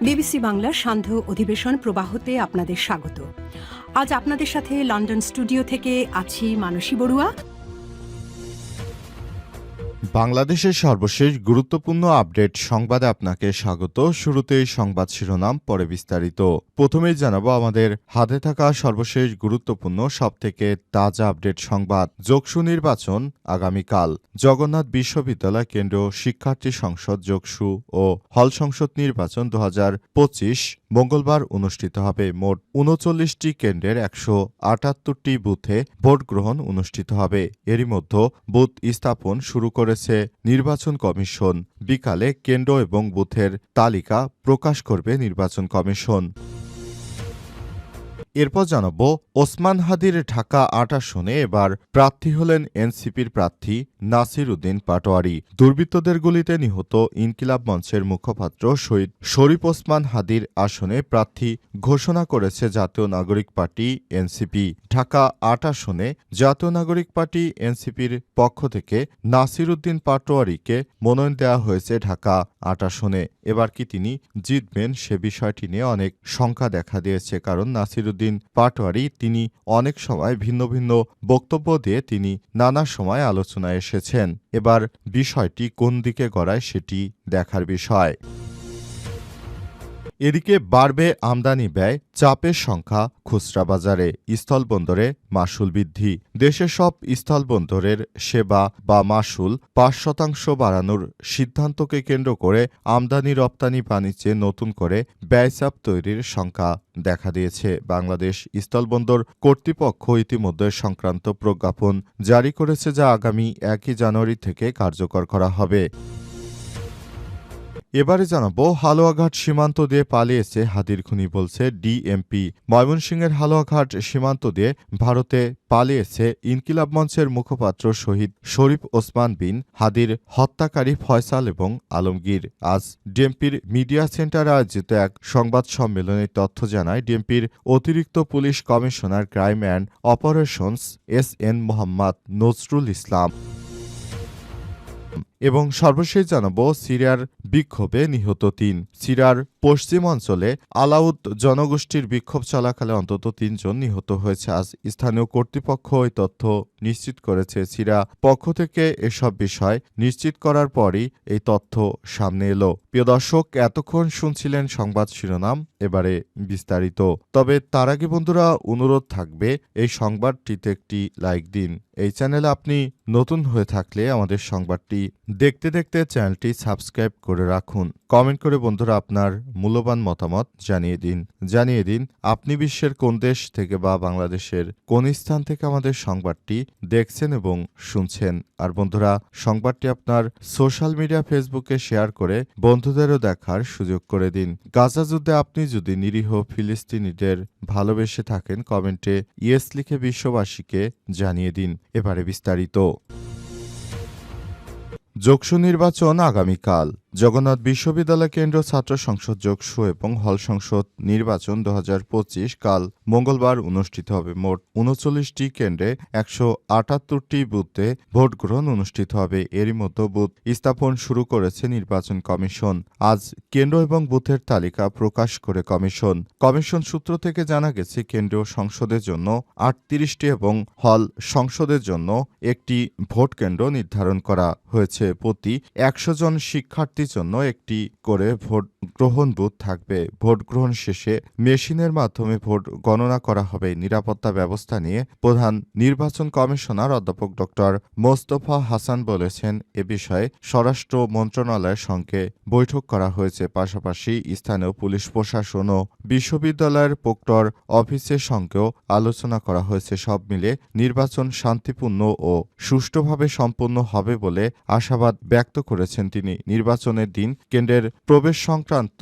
BBC বাংলার সান্ধ্য অধিবেশন প্রবাহতে আপনাদের স্বাগত। আজ আপনাদের সাথে লন্ডন স্টুডিও থেকে আছি মানসী বড়ুয়া। বাংলাদেশের সর্বশেষ গুরুত্বপূর্ণ আপডেট সংবাদে আপনাকে স্বাগত। শুরুতেই সংবাদ শিরোনাম, পরে বিস্তারিত। প্রথমেই জানাবো আমাদের হাতে থাকা সর্বশেষ গুরুত্বপূর্ণ সবথেকে তাজা আপডেট সংবাদ। যোগসু নির্বাচন আগামীকাল। জগন্নাথ বিশ্ববিদ্যালয় কেন্দ্রীয় শিক্ষার্থী সংসদ যোগসু ও হল সংসদ নির্বাচন 2025 মঙ্গলবার অনুষ্ঠিত হবে। মোট 39টি কেন্দ্রের 178টি বুথে ভোট গ্রহণ অনুষ্ঠিত হবে। এরই মধ্যে বুথ স্থাপন শুরু করেছে নির্বাচন কমিশন। বিকালে কেন্দ্র এবং বুথের তালিকা প্রকাশ করবে নির্বাচন কমিশন। এরপর জানাব ওসমান হাদির ঢাকা ৮ আসনে এবার প্রার্থী হলেন এনসিপির প্রার্থী নাসির উদ্দিন পাটোয়ারি। দুর্বৃত্তদের গুলিতে নিহত ইনকিলাব মঞ্চের মুখপাত্র শহীদ শরীফ ওসমান হাদির আসনে প্রার্থী ঘোষণা করেছে জাতীয় নাগরিক পার্টি এনসিপি। ঢাকা ৮ আসনে জাতীয় নাগরিক পার্টি এনসিপির পক্ষ থেকে নাসির উদ্দিন পাটোয়ারিকে মনোনয়ন দেওয়া হয়েছে ঢাকা ৮ আসনে। এবার কি তিনি জিতবেন সে বিষয়টি নিয়ে অনেক শঙ্কা দেখা দিয়েছে, কারণ নাসির উদ্দিন পাটোয়ারি তিনি অনেক সময় ভিন্ন ভিন্ন বক্তব্য দিয়ে তিনি নানা সময় আলোচনায় এসেছেন। এবার বিষয়টি কোন দিকে গড়ায় সেটি দেখার বিষয়। এদিকে বাড়বে আমদানি ব্যয়, চাপের সংখ্যা খুচরা বাজারে। স্থলবন্দরে মাশুল বৃদ্ধি। দেশের সব স্থলবন্দরের সেবা বা মাশুল ৫% বাড়ানোর সিদ্ধান্তকে কেন্দ্র করে আমদানি রপ্তানি বাণিজ্যে নতুন করে ব্যয়চাপ তৈরির শঙ্কা দেখা দিয়েছে। বাংলাদেশ স্থলবন্দর কর্তৃপক্ষ ইতিমধ্যে সংক্রান্ত প্রজ্ঞাপন জারি করেছে, যা আগামী ১ জানুয়ারি থেকে কার্যকর করা হবে। এবারে জানাবো হালুয়াঘাট সীমান্ত দিয়ে পালিয়েছে হাদির খুনি, বলছে ডিএমপি। ময়মনসিংহের হালুয়াঘাট সীমান্ত দিয়ে ভারতে পালিয়েছে ইনকিলাব মঞ্চের মুখপাত্র শহীদ শরীফ ওসমান বিন হাদির হত্যাকারী ফয়সাল এবং আলমগীর। আজ ডিএমপির মিডিয়া সেন্টারে আয়োজিত এক সংবাদ সম্মেলনে তথ্য জানায় ডিএমপির অতিরিক্ত police commissioner crime and operations SN Mohammad Nazrul Islam. এবং সর্বশেষ জানাবো সিরিয়ার বিক্ষোভে নিহত ৩। সিরিয়ার পশ্চিম অঞ্চলে আলাউদ জনগোষ্ঠীর বিক্ষোভ চলাকালে অন্তত ৩ জন নিহত হয়েছে। আজ স্থানীয় কর্তৃপক্ষ এই তথ্য নিশ্চিত করেছে। সিরিয়া পক্ষ থেকে এসব বিষয় নিশ্চিত করার পরই এই তথ্য সামনে এলো। প্রিয় দর্শক, এতক্ষণ শুনছিলেন সংবাদ শিরোনাম, এবারে বিস্তারিত। তবে তার আগে বন্ধুরা অনুরোধ থাকবে এই সংবাদটিতে একটি লাইক দিন। এই চ্যানেলে আপনি নতুন হয়ে থাকলে আমাদের সংবাদটি দেখতে দেখতে চ্যানেলটি সাবস্ক্রাইব করে রাখুন। কমেন্ট করে বন্ধুরা আপনার মূল্যবান মতামত জানিয়ে দিন আপনি বিশ্বের কোন দেশ থেকে বা বাংলাদেশের কোন স্থান থেকে আমাদের সংবাদটি দেখছেন এবং শুনছেন। আর বন্ধুরা, সংবাদটি আপনার সোশ্যাল মিডিয়া ফেসবুকে শেয়ার করে বন্ধুদেরও দেখার সুযোগ করে দিন। গাজা যুদ্ধে আপনি যদি নিরীহ ফিলিস্তিনিদের ভালোবেসে থাকেন, কমেন্টে ইয়েস লিখে বিশ্ববাসীকে জানিয়ে দিন। এবারে বিস্তারিত। যোগসু নির্বাচন আগামীকাল। জগন্নাথ বিশ্ববিদ্যালয় কেন্দ্র ছাত্র সংসদ যোগসু এবং হল সংসদ নির্বাচন 2025 কাল মঙ্গলবার অনুষ্ঠিত হবে। মোট 39টি কেন্দ্রে 178টি বুথে ভোট গ্রহণ অনুষ্ঠিত হবে। এরই মধ্যে বুথ স্থাপন শুরু করেছে নির্বাচন কমিশন। আজ কেন্দ্র এবং বুথের তালিকা প্রকাশ করে কমিশন সূত্র থেকে জানা গেছে, কেন্দ্রীয় সংসদের জন্য 38টি এবং হল সংসদের জন্য একটি ভোট কেন্দ্র নির্ধারণ করা হয়েছে। প্রতি 100 জন শিক্ষার্থীর জন্য একটি করে ভোট গ্রহণ বুথ থাকবে। ভোট গ্রহণ শেষে মেশিনের মাধ্যমে ভোট গণনা করা হবে। নিরাপত্তা ব্যবস্থা নিয়ে প্রধান নির্বাচন কমিশনার অধ্যাপক ড মোস্তফা হাসান বলেছেন, এ বিষয়ে স্বরাষ্ট্র মন্ত্রণালয়ের সঙ্গে বৈঠক করা হয়েছে। পাশাপাশি স্থানীয় পুলিশ প্রশাসন ও বিশ্ববিদ্যালয়ের প্রক্টর অফিসের সঙ্গেও আলোচনা করা হয়েছে। সব মিলে নির্বাচন শান্তিপূর্ণ ও সুষ্ঠুভাবে সম্পন্ন হবে বলে আশাবাদ ব্যক্ত করেছেন তিনি। নির্বাচনের দিন কেন্দ্রের প্রবেশ সংক্রান্ত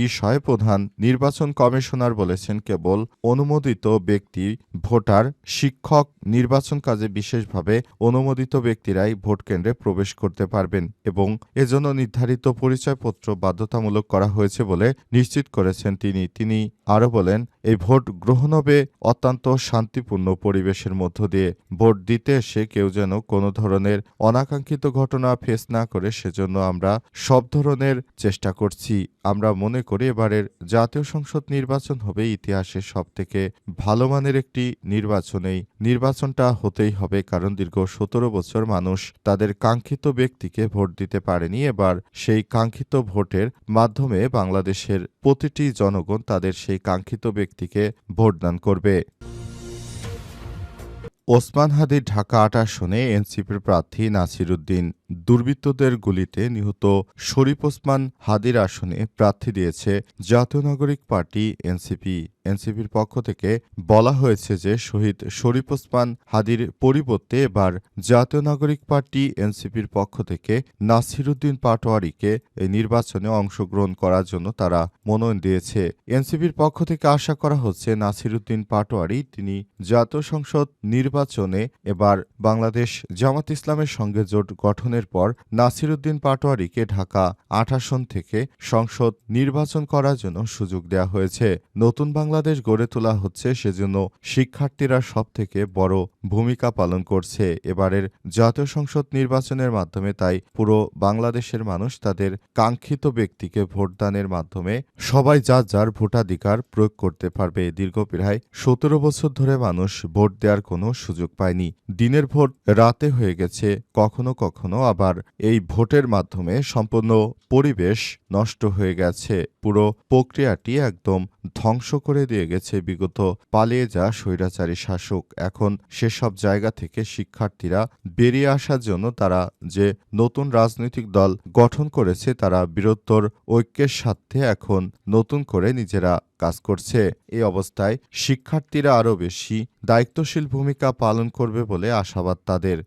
বিষয়ে প্রধান নির্বাচন কমিশনার বলেছেন, কেবল অনুমোদিত ব্যক্তি, ভোটার, শিক্ষক, নির্বাচন কাজে বিশেষভাবে অনুমোদিত ব্যক্তিরাই ভোট কেন্দ্রে প্রবেশ করতে পারবেন এবং এজন্য নির্ধারিত পরিচয়পত্র বাধ্যতামূলক করা হয়েছে বলে নিশ্চিত করেছেন তিনি আরও বলেন, এই ভোট গ্রহণ হবে অত্যন্ত শান্তিপূর্ণ পরিবেশের মধ্য দিয়ে। ভোট দিতে এসে কেউ যেন কোনো ধরনের অনাকাঙ্ক্ষিত ঘটনা ফেস না করে, সেজন্য আমরা সব ধরনের চেষ্টা করছি। আমরা মনে করি এবারের জাতীয় সংসদ নির্বাচন হবে ইতিহাসের সবথেকে ভালো মানের একটি নির্বাচন। এই নির্বাচনটা হতেই হবে, কারণ দীর্ঘ ১৭ বছর মানুষ তাদের কাঙ্ক্ষিত ব্যক্তিকে ভোট দিতে পারেনি। এবার সেই কাঙ্ক্ষিত ভোটের মাধ্যমে বাংলাদেশের প্রতিটি জনগণ তাদের সেই কাঙ্ক্ষিত ব্যক্তিকে ভোটদান করবে। ওসমান হাদির ঢাকা ৮ আসনে এনসিপির প্রার্থী নাসির উদ্দিন। দুর্বৃত্তদের গুলিতে নিহত শরীফ ওসমান হাদির আসনে প্রার্থী দিয়েছে জাতীয় নাগরিক পার্টি এনসিপি। এনসিপির পক্ষ থেকে বলা হয়েছে যে শহীদ শরীফ ওসমান হাদির পরিবর্তে এবার জাতীয় নাগরিক পার্টি এনসিপির পক্ষ থেকে নাসির উদ্দিন পাটোয়ারিকে এই নির্বাচনে অংশগ্রহণ করার জন্য তারা মনোনয়ন দিয়েছে। এনসিপির পক্ষ থেকে আশা করা হচ্ছে নাসির উদ্দিন পাটোয়ারি তিনি জাতীয় সংসদ নির্বাচনে এবার বাংলাদেশ জামাত ইসলামের সঙ্গে জোট গঠনের পর নাসির উদ্দিন পাটোয়ারিকে ঢাকা ৮ আসন থেকে সংসদ নির্বাচন করার জন্য সুযোগ দেওয়া হয়েছে। নতুন বাংলাদেশ গড়ে তোলা হচ্ছে, সেজন্য শিক্ষার্থীরা সবথেকে বড় ভূমিকা পালন করছে এবারের জাতীয় সংসদ নির্বাচনের মাধ্যমে। তাই পুরো বাংলাদেশের মানুষ তাদের কাঙ্ক্ষিত ব্যক্তিকে ভোটদানের মাধ্যমে সবাই যার যার ভোটাধিকার প্রয়োগ করতে পারবে। দীর্ঘ প্রায় ১৭ বছর ধরে মানুষ ভোট দেওয়ার কোনো সুযোগ পায়নি। দিনের ভোট রাতে হয়ে গেছে, কখনো কখনো আবার এই ভোটের মাধ্যমে সম্পূর্ণ পরিবেশ নষ্ট হয়ে গেছে। পুরো প্রক্রিয়াটি একদম ধ্বংস করে দিয়ে গেছে বিগত পালিয়ে যাওয়া স্বৈরাচারী শাসক। এখন সেসব জায়গা থেকে শিক্ষার্থীরা বেরিয়ে আসার জন্য তারা যে নতুন রাজনৈতিক দল গঠন করেছে, তারা বৃহত্তর ঐক্যের স্বার্থে এখন নতুন করে নিজেরা কাজ করছে। এই অবস্থায় শিক্ষার্থীরা আরও বেশি দায়িত্বশীল ভূমিকা পালন করবে বলে আশাবাদ তাদের।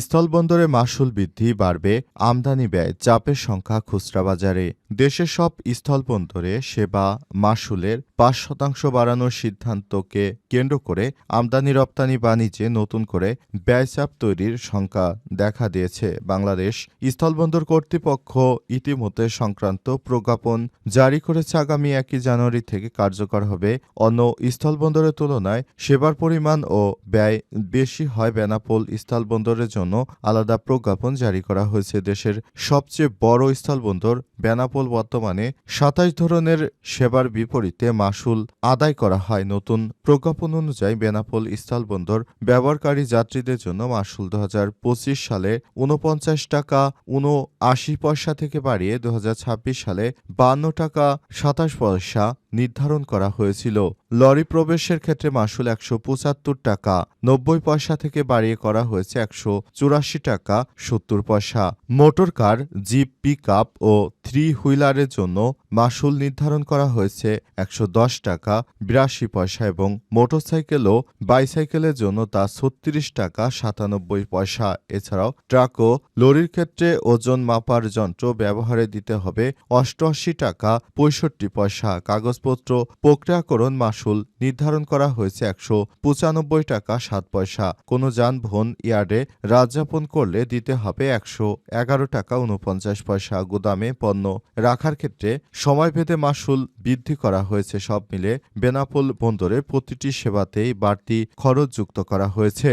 স্থলবন্দরে মাশুল বৃদ্ধি, বাড়বে আমদানি ব্যয়, চাপের সংখ্যা খুচরা বাজারে। দেশের সব স্থলবন্দরে সেবা মাশুলের ৫% বাড়ানোর সিদ্ধান্তকে কেন্দ্র করে আমদানি রপ্তানি বাণিজ্যে নতুন করে ব্যয়চাপ তৈরির শঙ্কা দেখা দিয়েছে। বাংলাদেশ স্থলবন্দর কর্তৃপক্ষ ইতিমধ্যে সংক্রান্ত প্রজ্ঞাপন জারি করেছে। আগামী ১ জানুয়ারি থেকে কার্যকর হবে। অন্য স্থলবন্দরের তুলনায় সেবার পরিমাণ ও ব্যয় বেশি হয় বেনাপোল স্থলবন্দরের জন্য আলাদা প্রজ্ঞাপন জারি করা হয়েছে। দেশের সবচেয়ে বড় স্থলবন্দর বেনাপোল বর্তমানে ২৭ ধরনের সেবার বিপরীতে মাশুল আদায় করা হয়। নতুন প্রজ্ঞাপন অনুযায়ী বেনাপোল স্থলবন্দর ব্যবহারকারী যাত্রীদের জন্য মাশুল ২০২৫ সালে ৪৯ টাকা ৭৯ পয়সা থেকে বাড়িয়ে ২০২৬ সালে ৫২ টাকা ২৭ পয়সা নির্ধারণ করা হয়েছিল। লরি প্রবেশের ক্ষেত্রে মাশুল ১৭৫ টাকা ৯০ পয়সা থেকে বাড়িয়ে করা হয়েছে ১৮৪ টাকা ৭০ পয়সা। মোটর কার, জিপ, পিকআপ ও থ্রি হুইলারের জন্য মাশুল নির্ধারণ করা হয়েছে ১১০ টাকা ৮২ পয়সা এবং মোটরসাইকেল ও বাইসাইকেলের জন্য তা ৩৬ টাকা ৯৭ পয়সা। এছাড়াও ট্রাক ও লরির ক্ষেত্রে ওজন মাপার যন্ত্র ব্যবহারে দিতে হবে ৮৮ টাকা ৬৫ পয়সা। কাগজপত্র প্রক্রিয়াকরণ মাশুল নির্ধারণ করা হয়েছে ১৯৫ টাকা ৭ পয়সা। কোনো যানবাহন ইয়ার্ডে রাতযাপন করলে দিতে হবে ১১১ টাকা ৪৯ পয়সা। গুদামে পণ্য রাখার ক্ষেত্রে সময়ভেদে মাশুল বৃদ্ধি করা হয়েছে। সব মিলে বেনাপোল বন্দরে প্রতিটি সেবাতেই বাড়তি খরচ যুক্ত করা হয়েছে।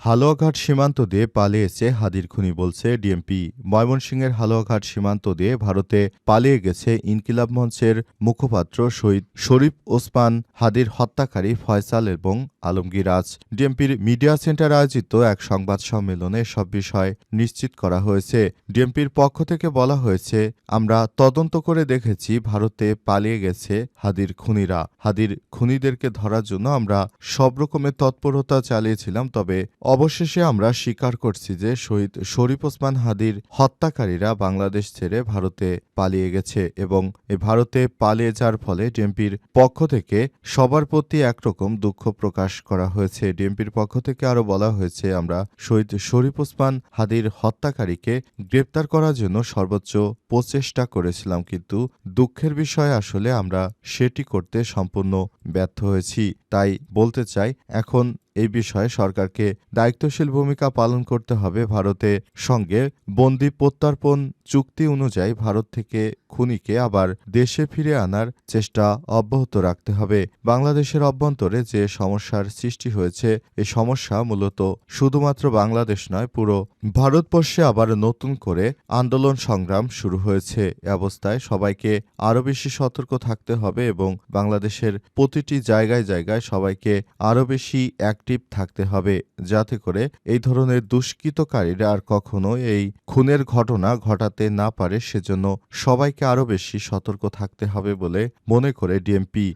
হালুয়াঘাট সীমান্ত দিয়ে পালিয়েছে হাদির খুনি, বলছে ডিএমপি। ময়মনসিংহের হালুয়াঘাট সীমান্ত দিয়ে ভারতে পালিয়ে গেছে ইনকিলাব মঞ্চের মুখপাত্র শহীদ শরীফ ওসমান হাদির হত্যাকারী ফয়সাল এবং আলমগীর। আজ ডিএমপির মিডিয়া সেন্টার আয়োজিত এক সংবাদ সম্মেলনে সব বিষয় নিশ্চিত করা হয়েছে। ডিএমপির পক্ষ থেকে বলা হয়েছে, আমরা তদন্ত করে দেখেছি ভারতে পালিয়ে গেছে হাদির খুনিরা। হাদির খুনিদেরকে ধরার জন্য আমরা সব রকমের তৎপরতা চালিয়েছিলাম, তবে অবশেষে আমরা স্বীকার করছি যে শহীদ শরীফ ওসমান হাদির হত্যাকারীরা বাংলাদেশ ছেড়ে ভারতে পালিয়ে গেছে এবং এই ভারতে পালিয়ে যাওয়ার ফলে ডিএমপির পক্ষ থেকে সবার প্রতি একরকম দুঃখ প্রকাশ করা হয়েছে। ডিএমপির পক্ষ থেকে আরও বলা হয়েছে, আমরা শহীদ শরীফ ওসমান হাদির হত্যাকারীকে গ্রেপ্তার করার জন্য সর্বোচ্চ প্রচেষ্টা করেছিলাম, কিন্তু দুঃখের বিষয় আসলে আমরা সেটি করতে সম্পূর্ণ ব্যর্থ হয়েছি। তাই বলতে চাই, এখন এই বিষয়ে সরকারকে দায়িত্বশীল ভূমিকা পালন করতে হবে। ভারতের সঙ্গে বন্দি প্রত্যর্পণ চুক্তি অনুযায়ী ভারত থেকে খুনিকে আবার দেশে ফিরে আনার চেষ্টা অব্যাহত রাখতে হবে। বাংলাদেশের অভ্যন্তরে যে সমস্যার সৃষ্টি হয়েছে, এই সমস্যা মূলত শুধুমাত্র বাংলাদেশ নয়, পুরো ভারতবর্ষে আবার নতুন করে আন্দোলন সংগ্রাম শুরু হয়েছে। এ অবস্থায় সবাইকে আরও বেশি সতর্ক থাকতে হবে এবং বাংলাদেশের প্রতিটি জায়গায় জায়গায় সবাইকে আরও বেশি অ্যাক্টিভ থাকতে হবে, যাতে করে এই ধরনের দুষ্কৃতকারীরা আর কখনো এই খুনের ঘটনা ঘটাতে না পারে। সেজন্য সবাইকে আরও বেশি সতর্ক থাকতে হবে বলে মনে করে ডিএমপি।